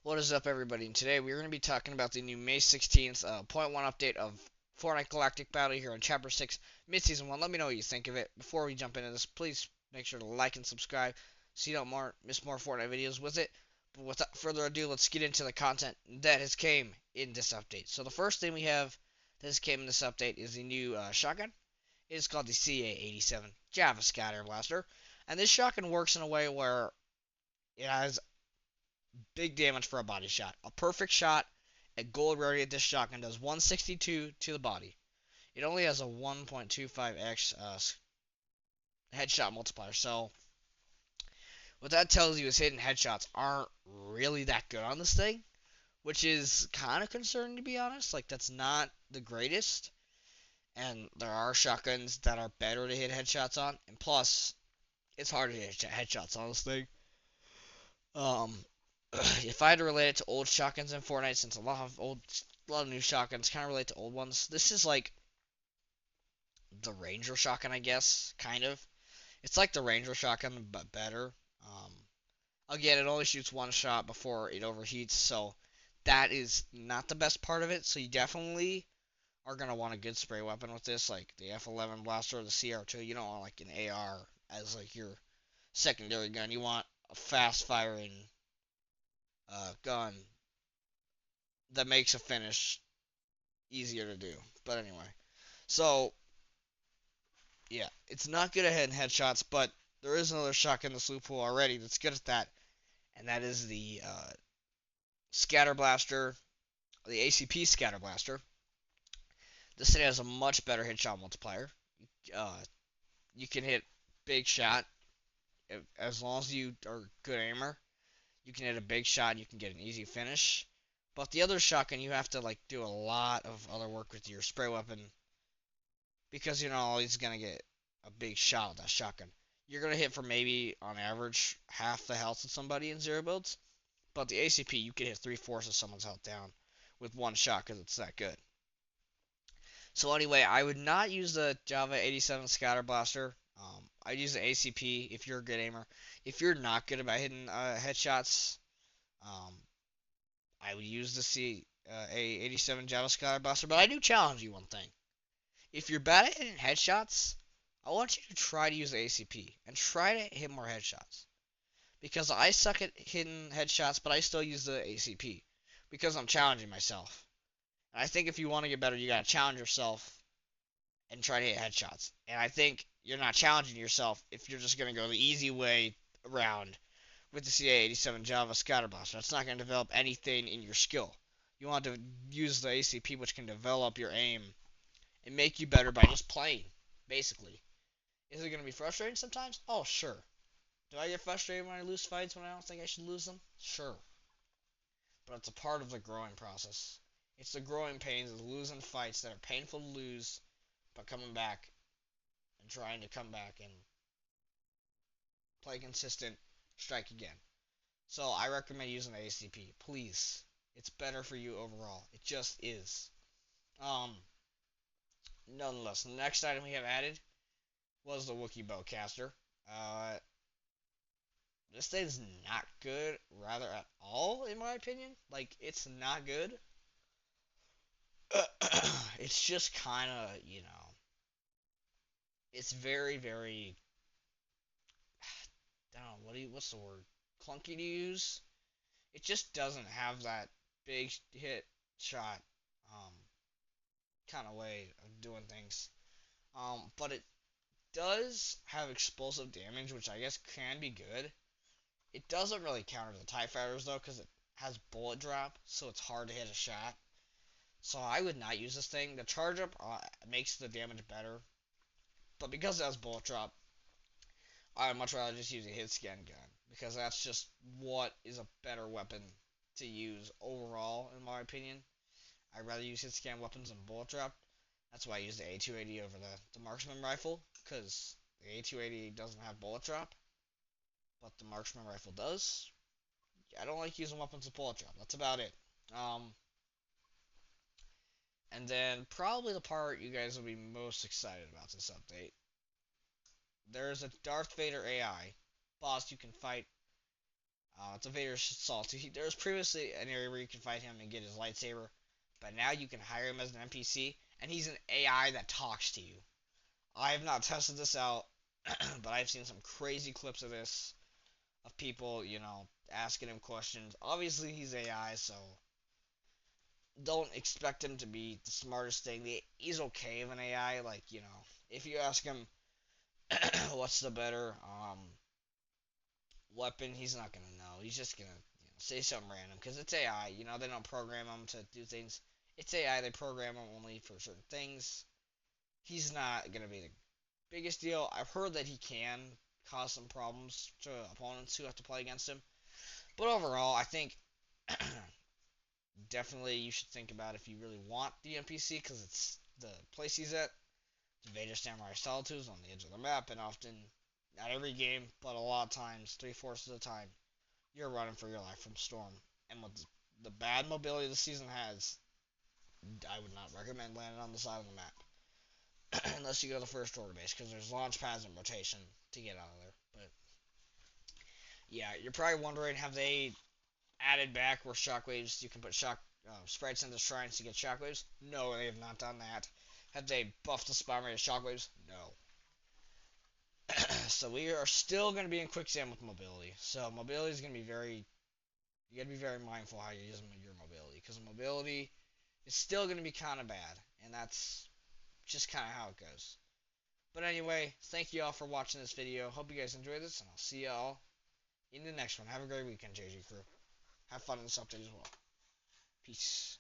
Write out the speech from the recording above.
What is up, everybody? And today we're going to be talking about the new May 16th point 1 update of Fortnite Galactic Battle here on Chapter 6 Mid-Season 1. Let me know what you think of it. Before we jump into this, please make sure to like and subscribe so you don't miss more Fortnite videos with it. But without further ado, let's get into the content that has came in this update. So the first thing we have that has came in this update is the new shotgun. It is called the CA-87 Java Scatter Blaster. And this shotgun works in a way where it has big damage for a body shot. A perfect shot at gold rarity at this shotgun does 162 to the body. It only has a 1.25x headshot multiplier. So what that tells you is hitting headshots aren't really that good on this thing, which is kind of concerning to be honest. Like that's not the greatest, and there are shotguns that are better to hit headshots on, and plus it's hard to hit headshots on this thing. Um, if I had to relate it to old shotguns in Fortnite, since a lot of new shotguns kind of relate to old ones, this is like the Ranger shotgun, I guess, kind of. It's like the Ranger shotgun, but better. Um, Again, it only shoots one shot before it overheats, so that is not the best part of it. So you definitely are gonna want a good spray weapon with this, like the F11 blaster or the CR2. You don't want like an AR as like your secondary gun. You want a fast firing gun that makes a finish easier to do. But anyway, so yeah, it's not good at hitting headshots, but there is another shotgun in the sloop pool already that's good at that, and that is the Scatter Blaster, the ACP Scatter Blaster. This thing has a much better headshot multiplier. Uh, you can hit big shot as long as you are a good aimer. You can hit a big shot. You can get an easy finish. But the other shotgun, you have to like do a lot of other work with your spray weapon because you're not always gonna get a big shot with that shotgun. You're gonna hit for maybe on average half the health of somebody in zero builds, but the ACP you can hit 3/4 of someone's health down with one shot because it's that good. So anyway, I would not use the Java 87 Scatter Blaster. I'd use the ACP if you're a good aimer. If you're not good about hitting headshots, um, I would use the A87 Java Scatter Blaster. But I do challenge you one thing. If you're bad at hitting headshots, I want you to try to use the ACP and try to hit more headshots. Because I suck at hitting headshots, but I still use the ACP because I'm challenging myself. And I think if you want to get better, you gotta challenge yourself and try to hit headshots. And I think you're not challenging yourself if you're just gonna go the easy way around with the CA87 Java Scatter Blaster. That's not gonna develop anything in your skill. You want to use the ACP, which can develop your aim and make you better by just playing, basically. Is it going to be frustrating sometimes? Oh, sure. Do I get frustrated when I lose fights when I don't think I should lose them? Sure. But it's a part of the growing process. It's the growing pains of losing fights that are painful to lose, but coming back and trying to come back and play consistent, strike again. So I recommend using the ACP. Please. It's better for you overall. It just is. Um, Nonetheless, the next item we have added was the Wookiee Bowcaster. Uh, this thing's not good, rather at all, in my opinion. Like, it's not good. It's just kind of, it's very, very, I don't know, what's the word? Clunky to use. It just doesn't have that big hit shot, um, kind of way of doing things. But it does have explosive damage, which I guess can be good. It doesn't really counter the TIE Fighters though, because it has bullet drop, so it's hard to hit a shot. So I would not use this thing. The charge up makes the damage better, but because it has bullet drop, I would much rather just use a hit scan gun because that's just what is a better weapon to use overall, in my opinion. I'd rather use hit scan weapons than bullet drop. That's why I use the A280 over the marksman rifle, because the A280 doesn't have bullet drop, but the marksman rifle does. I don't like using weapons with bullet drop. That's about it. Um, and then probably the part you guys will be most excited about this update. There's a Darth Vader AI boss you can fight It's a Vader assault. There was previously an area where you could fight him and get his lightsaber, but now you can hire him as an NPC, and he's an AI that talks to you. I have not tested this out, but I've seen some crazy clips of this, of people, asking him questions. Obviously, he's AI, so don't expect him to be the smartest thing. He's okay of an AI. Like, if you ask him what's the better weapon, he's not gonna know. He's just gonna say something random because it's AI. They don't program him to do things. It's AI. They program him only for certain things. He's not gonna be the biggest deal. I've heard that he can cause some problems to opponents who have to play against him. But overall, I think definitely you should think about if you really want the NPC because it's the place he's at. Vader Samurai Solitude is on the edge of the map, and often, not every game, but a lot of times, three-fourths of the time, you're running for your life from Storm. And with the bad mobility the season has, I would not recommend landing on the side of the map. Unless you go to the first order base, because there's launch pads and rotation to get out of there. But yeah, you're probably wondering, have they added back where shockwaves, you can put sprites into shrines to get shockwaves? No, they have not done that. Have they buffed the spawn rate of shockwaves? No. So we are still going to be in quicksand with mobility. So mobility is going to be you got to be very mindful how you're using your mobility, because mobility is still going to be kind of bad, and that's just kind of how it goes. But anyway, thank you all for watching this video. Hope you guys enjoyed this, and I'll see y'all in the next one. Have a great weekend, JG Crew. Have fun in this update as well. Peace.